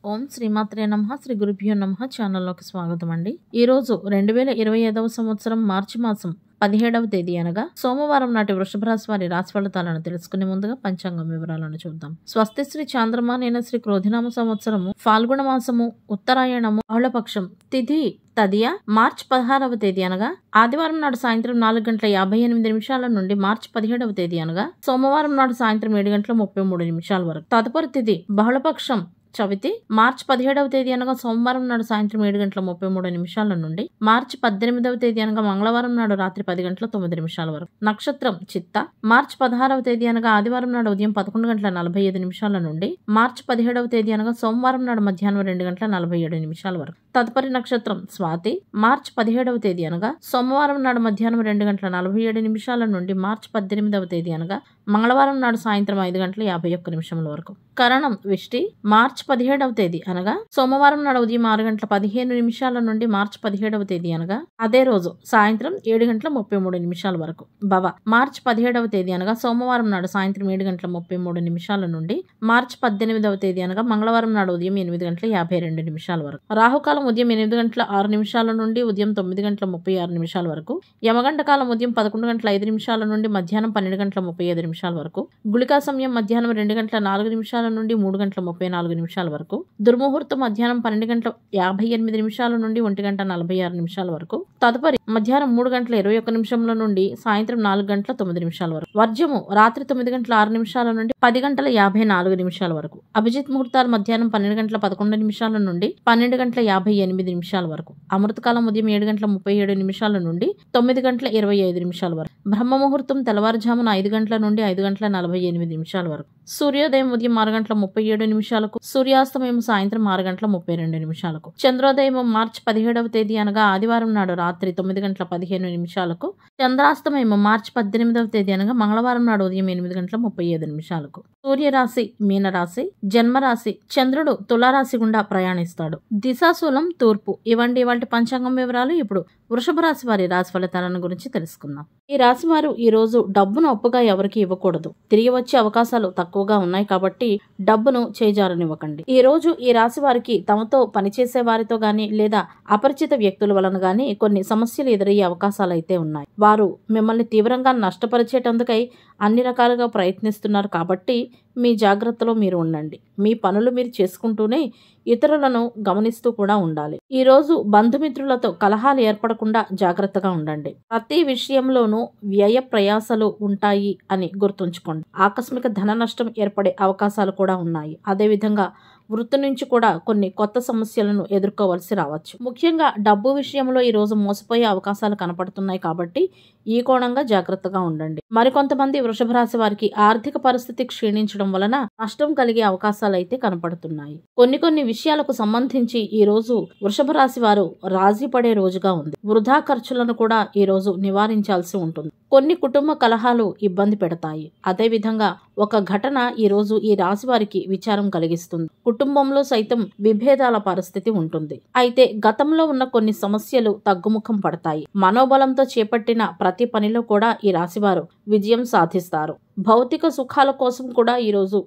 ఓం శ్రీమాత్రే నమః శ్రీ గురుభ్యో నమః ఛానల్లోకి స్వాగతం అండి. ఈరోజు 2025వ సంవత్సరం మార్చి మాసం 17వ తేదీ అనగా సోమవారం నాటి వృషభ రాశి వారి రాశి ఫలితాలను తెలుసుకునే ముందుగా పంచాంగం వివరాలను చూద్దాం. స్వస్తి శ్రీ చాంద్రమానేన శ్రీ క్రోధినామ సంవత్సరము ఫాల్గుణ మాసము ఉత్తరాయణము బహుళపక్షం తిథి తదియ మార్చి 16వ తేదీ అనగా ఆదివారం నాడు సాయంత్రం 4:58 నుండి మార్చి 17వ తేదీ అనగా సోమవారం నాడు సాయంత్రం 7:33 వరకు. తదుపరి తిథి బహుళపక్షం చవితి మార్చి 17వ తేదీ అనగా సోమవారం నాడు సాయంత్రం 7:33 నుండి మార్చి 18వ తేదీ అనగా మంగళవారం నాడు రాత్రి 10:09 వరకు. నక్షత్రం చిత్త మార్చి 16వ తేదీ అనగా ఆదివారం నాడు ఉదయం 11:45 నుండి మార్చి 17వ తేదీ అనగా సోమవారం నాడు మధ్యాహ్నం 2:47 వరకు. తదుపరి నక్షత్రం స్వాతి మార్చి 17వ తేదీ అనగా సోమవారం నాడు మధ్యాహ్నం 2:47 నుండి మార్చి 18వ తేదీ అనగా మంగళవారం నాడు సాయంత్రం 5:51 వరకు. కరణం విష్టి మార్చి 17వ తేదీ అనగా సోమవారం నాడు ఉదయం 6:15 నుండి మార్చి 17వ తేదీ అనగా అదే రోజు సాయంత్రం 7:33 వరకు. భవ మార్చి 17వ తేదీ అనగా సోమవారం నాడు సాయంత్రం 7:33 నుండి మార్చి 18వ తేదీ అనగా మంగళవారం నాడు ఉదయం 8:52 వరకు. రాహుకాలం ఉదయం 8:06 నుండి ఉదయం 9:36 వరకు. యమగంట కాలం ఉదయం 11:05 నుండి మధ్యాహ్నం 12:35 వరకు. గుళికా సమయం మధ్యాహ్నం 2:04 నుండి 3:34 వరకు. దుర్ముహూర్తం మధ్యాహ్నం 12:58 నుండి 1:46 వరకు. తదుపరి మధ్యాహ్నం 3:21 నుండి సాయంత్రం 4:09 వరకు. వర్జము రాత్రి 9:06 నుండి 10:54 వరకు. అభిజిత్ ముహూర్తాలు మధ్యాహ్నం 12:11 నుండి 12:58 వరకు. అమృతకాలం ఉదయం 7:37 నుండి 9:25 వరకు. బ్రహ్మ ముహూర్తం తెల్లవారుజామున 5 గంటల నుండి 5:48 వరకు. సూర్యోదయం ఉదయం 6:37 సూర్యాస్తమయం సాయంత్రం 6:32. చంద్రోదయం మార్చి 17వ తేదీ అనగా ఆదివారం నాడు రాత్రి 9:15 చంద్రాస్తమయం మార్చి 18వ తేదీ అనగా మంగళవారం నాడు ఉదయం 8:35 సూర్యరాశి మీనరాశి జన్మరాశి చంద్రుడు తులారాశి గుండా ప్రయాణిస్తాడు. దిశాశూలం తూర్పు. ఇవండి వాటి పంచాంగం వివరాలు. ఇప్పుడు వృషభ రాశి వారి రాశి ఫలితాలను గురించి తెలుసుకుందాం. ఈ రాశి వారు ఈ రోజు డబ్బును అప్పుగా ఎవరికి ఇవ్వకూడదు. తిరిగి వచ్చే అవకాశాలు తక్కువగా ఉన్నాయి కాబట్టి డబ్బును చేజారనివ్వకండి. ఈ రోజు ఈ రాశి వారికి తమతో పనిచేసే వారితో గాని లేదా అపరిచిత వ్యక్తుల వలన గాని కొన్ని సమస్యలు ఎదురయ్యే అవకాశాలు అయితే ఉన్నాయి. వారు మిమ్మల్ని తీవ్రంగా నష్టపరిచేటందుకై అన్ని రకాలుగా ప్రయత్నిస్తున్నారు కాబట్టి మీ జాగ్రత్తలో మీరు ఉండండి. మీ పనులు మీరు చేసుకుంటూనే ఇతరులను గమనిస్తూ కూడా ఉండాలి. ఈ రోజు బంధుమిత్రులతో కలహాలు ఏర్పడకుండా జాగ్రత్తగా ఉండండి. ప్రతి విషయంలోనూ వ్యయ ప్రయాసలు ఉంటాయి అని గుర్తుంచుకోండి. ఆకస్మిక ధన నష్టం ఏర్పడే అవకాశాలు కూడా ఉన్నాయి. అదేవిధంగా వృత్తి నుంచి కూడా కొన్ని కొత్త సమస్యలను ఎదుర్కోవలసి రావచ్చు. ముఖ్యంగా డబ్బు విషయంలో ఈ రోజు మోసపోయే అవకాశాలు కనపడుతున్నాయి కాబట్టి ఈ కోణంగా జాగ్రత్తగా ఉండండి. మరికొంతమంది వృషభ రాశి వారికి ఆర్థిక పరిస్థితి క్షీణించడం వలన నష్టం కలిగే అవకాశాలు అయితే కనపడుతున్నాయి. కొన్ని విషయాలకు సంబంధించి ఈ రోజు వృషభ రాశి వారు రాజీ పడే రోజుగా ఉంది. వృధా ఖర్చులను కూడా ఈ రోజు నివారించాల్సి ఉంటుంది. కొన్ని కుటుంబ కలహాలు ఇబ్బంది పెడతాయి. అదేవిధంగా ఒక ఘటన ఈ రోజు ఈ రాశి వారికి విచారం కలిగిస్తుంది. కుటుంబంలో సైతం విభేదాల పరిస్థితి ఉంటుంది. అయితే గతంలో ఉన్న కొన్ని సమస్యలు తగ్గుముఖం పడతాయి. మనోబలంతో చేపట్టిన ప్రతి పనిలో కూడా ఈ రాశివారు విజయం సాధిస్తారు. భౌతిక సుఖాల కోసం కూడా ఈరోజు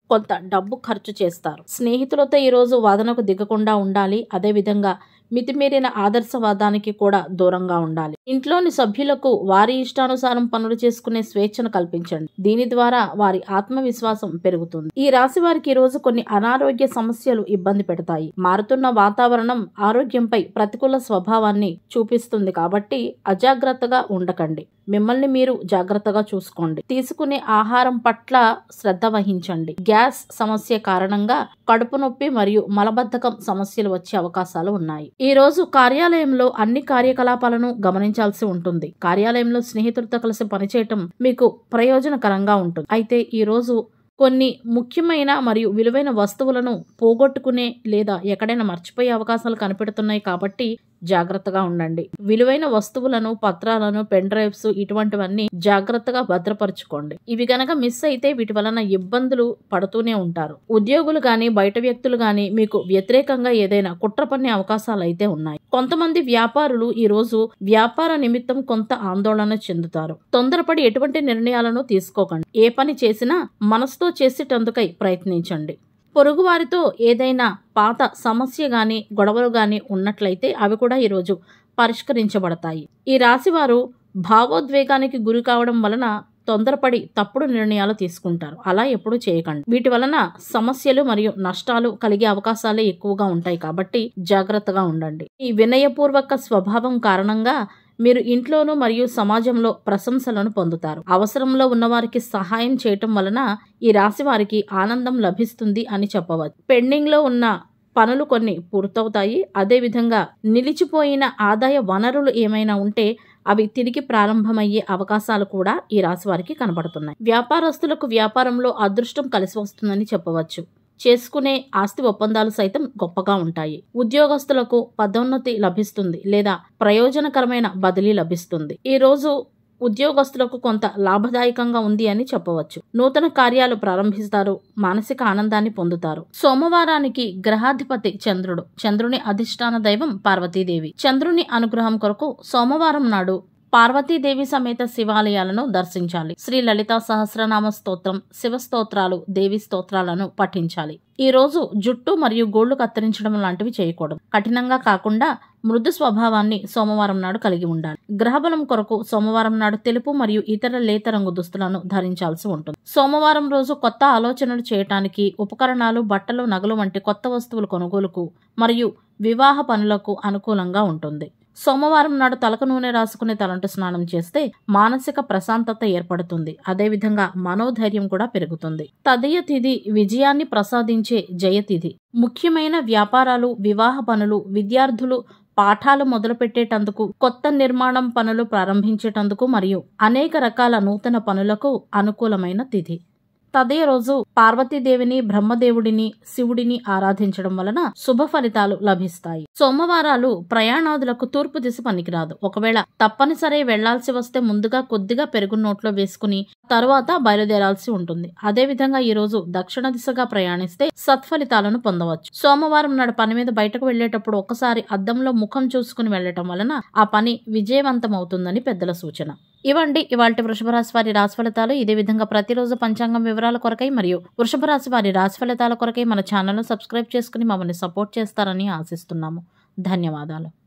కొంత డబ్బు ఖర్చు చేస్తారు. స్నేహితులతో ఈరోజు వాదనకు దిగకుండా ఉండాలి. అదేవిధంగా మితిమీరిన ఆదర్శవాదానికి కూడా దూరంగా ఉండాలి. ఇంట్లోని సభ్యులకు వారి ఇష్టానుసారం పనులు చేసుకునే స్వేచ్ఛను కల్పించండి. దీని ద్వారా వారి ఆత్మవిశ్వాసం పెరుగుతుంది. ఈ రాశి వారికి ఈ రోజు కొన్ని అనారోగ్య సమస్యలు ఇబ్బంది పెడతాయి. మారుతున్న వాతావరణం ఆరోగ్యంపై ప్రతికూల స్వభావాన్ని చూపిస్తుంది కాబట్టి అజాగ్రత్తగా ఉండకండి. మిమ్మల్ని మీరు జాగ్రత్తగా చూసుకోండి. తీసుకునే ఆహారం పట్ల శ్రద్ధ వహించండి. గ్యాస్ సమస్య కారణంగా కడుపు నొప్పి మరియు మలబద్ధకం సమస్యలు వచ్చే అవకాశాలు ఉన్నాయి. ఈ రోజు కార్యాలయంలో అన్ని కార్యకలాపాలను గమనించాల్సి ఉంటుంది. కార్యాలయంలో స్నేహితులతో కలిసి పనిచేయటం మీకు ప్రయోజనకరంగా ఉంటుంది. అయితే ఈ రోజు కొన్ని ముఖ్యమైన మరియు విలువైన వస్తువులను పోగొట్టుకునే లేదా ఎక్కడైనా మర్చిపోయే అవకాశాలు కనిపెడుతున్నాయి కాబట్టి జాగ్రత్తగా ఉండండి. విలువైన వస్తువులను పత్రాలను పెన్ డ్రైవ్స్ ఇటువంటివన్నీ జాగ్రత్తగా భద్రపరచుకోండి. ఇవి గనక మిస్ అయితే వీటి వలన ఇబ్బందులు పడుతూనే ఉంటారు. ఉద్యోగులు గాని బయట వ్యక్తులు గాని మీకు వ్యతిరేకంగా ఏదైనా కుట్ర పన్నే అవకాశాలు అయితే ఉన్నాయి. కొంతమంది వ్యాపారులు ఈ రోజు వ్యాపార నిమిత్తం కొంత ఆందోళన చెందుతారు. తొందరపడి ఎటువంటి నిర్ణయాలను తీసుకోకండి. ఏ పని చేసినా మనసుతో చేసేటందుకై ప్రయత్నించండి. పొరుగువారితో ఏదైనా పాత సమస్య గాని గొడవలు గాని ఉన్నట్లయితే అవి కూడా ఈరోజు పరిష్కరించబడతాయి. ఈ రాశివారు భావోద్వేగానికి గురి కావడం వలన తొందరపడి తప్పుడు నిర్ణయాలు తీసుకుంటారు. అలా ఎప్పుడూ చేయకండి. వీటి వలన సమస్యలు మరియు నష్టాలు కలిగే అవకాశాలే ఎక్కువగా ఉంటాయి కాబట్టి జాగ్రత్తగా ఉండండి. ఈ వినయపూర్వక స్వభావం కారణంగా మీరు ఇంట్లోనూ మరియు సమాజంలో ప్రశంసలను పొందుతారు. అవసరంలో ఉన్నవారికి సహాయం చేయటం వలన ఈ రాశి వారికి ఆనందం లభిస్తుంది అని చెప్పవచ్చు. పెండింగ్ లో ఉన్న పనులు కొన్ని పూర్తవుతాయి. అదేవిధంగా నిలిచిపోయిన ఆదాయ వనరులు ఏమైనా ఉంటే అవి తిరిగి ప్రారంభమయ్యే అవకాశాలు కూడా ఈ రాశి వారికి కనబడుతున్నాయి. వ్యాపారస్తులకు వ్యాపారంలో అదృష్టం కలిసి వస్తుందని చెప్పవచ్చు. చేసుకునే ఆస్తి ఒప్పందాలు సైతం గొప్పగా ఉంటాయి. ఉద్యోగస్తులకు పదోన్నతి లభిస్తుంది లేదా ప్రయోజనకరమైన బదిలీ లభిస్తుంది. ఈ రోజు ఉద్యోగస్తులకు కొంత లాభదాయకంగా ఉంది అని చెప్పవచ్చు. నూతన కార్యాలు ప్రారంభిస్తారు. మానసిక ఆనందాన్ని పొందుతారు. సోమవారానికి గ్రహాధిపతి చంద్రుడు. చంద్రుని అధిష్టాన దైవం పార్వతీదేవి. చంద్రుని అనుగ్రహం కొరకు సోమవారం నాడు పార్వతీదేవి సమేత శివాలయాలను దర్శించాలి. శ్రీ లలితా సహస్రనామ స్తోత్రం, శివ స్తోత్రాలు, దేవి స్తోత్రాలను పఠించాలి. ఈ రోజు జుట్టు మరియు గోళ్లు కత్తిరించడం లాంటివి చేయకూడదు. కఠినంగా కాకుండా మృదు స్వభావాన్ని సోమవారం నాడు కలిగి ఉండాలి. గ్రహబలం కొరకు సోమవారం నాడు తెలుపు మరియు ఇతర లేత రంగు దుస్తులను ధరించాల్సి ఉంటుంది. సోమవారం రోజు కొత్త ఆలోచనలు చేయటానికి ఉపకరణాలు, బట్టలు, నగలు వంటి కొత్త వస్తువుల కొనుగోలుకు మరియు వివాహ పనులకు అనుకూలంగా ఉంటుంది. సోమవారం నాడు తలకు నూనె రాసుకుని తలంటు స్నానం చేస్తే మానసిక ప్రశాంతత ఏర్పడుతుంది. అదేవిధంగా మనోధైర్యం కూడా పెరుగుతుంది. తదియ తిథి విజయాన్ని ప్రసాదించే జయతిథి. ముఖ్యమైన వ్యాపారాలు, వివాహ పనులు, విద్యార్థులు పాఠాలు మొదలుపెట్టేటందుకు, కొత్త నిర్మాణం పనులు ప్రారంభించేటందుకు మరియు అనేక రకాల నూతన పనులకు అనుకూలమైన తిథి. తదే రోజు పార్వతీదేవిని, బ్రహ్మదేవుడిని, శివుడిని ఆరాధించడం వలన శుభ ఫలితాలు లభిస్తాయి. సోమవారాలు ప్రయాణాదులకు తూర్పు దిశ పనికిరాదు. ఒకవేళ తప్పనిసరి వెళ్లాల్సి వస్తే ముందుగా కొద్దిగా పెరుగు నోట్లో వేసుకుని తరువాత బయలుదేరాల్సి ఉంటుంది. అదేవిధంగా ఈ రోజు దక్షిణ దిశగా ప్రయాణిస్తే సత్ఫలితాలను పొందవచ్చు. సోమవారం నాడు పని మీద బయటకు వెళ్లేటప్పుడు ఒకసారి అద్దంలో ముఖం చూసుకుని వెళ్లటం వలన ఆ పని విజయవంతమవుతుందని పెద్దల సూచన. ఇవండి ఇవాల్టి వృషభ రాశి వారి రాశి ఫలితాలు. ఇదే విధంగా ప్రతిరోజు పంచాంగం వివరాల కొరకై మరియు వృషభ రాశి వారి రాశి ఫలితాల కొరకై మన ఛానల్ను సబ్స్క్రైబ్ చేసుకుని మమ్మల్ని సపోర్ట్ చేస్తారని ఆశిస్తున్నాము. ధన్యవాదాలు.